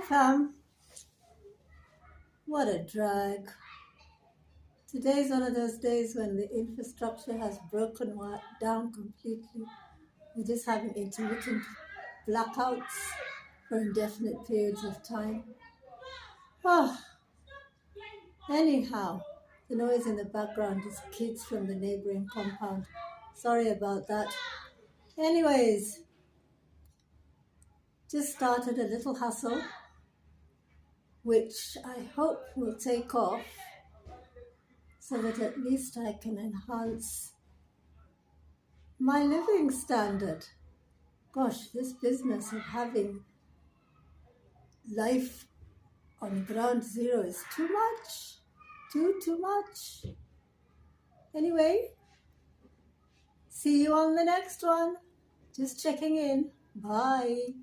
fam. What a drag. Today's one of those days when the infrastructure has broken down completely. We're just having intermittent blackouts for indefinite periods of time. Oh, anyhow, the noise in the background is kids from the neighboring compound. Sorry about that. Anyways, just started a little hustle, which I hope will take off so that at least I can enhance my living standard. Gosh, this business of having life on ground zero is too much. Too much. Anyway, see you on the next one. Just checking in. Bye.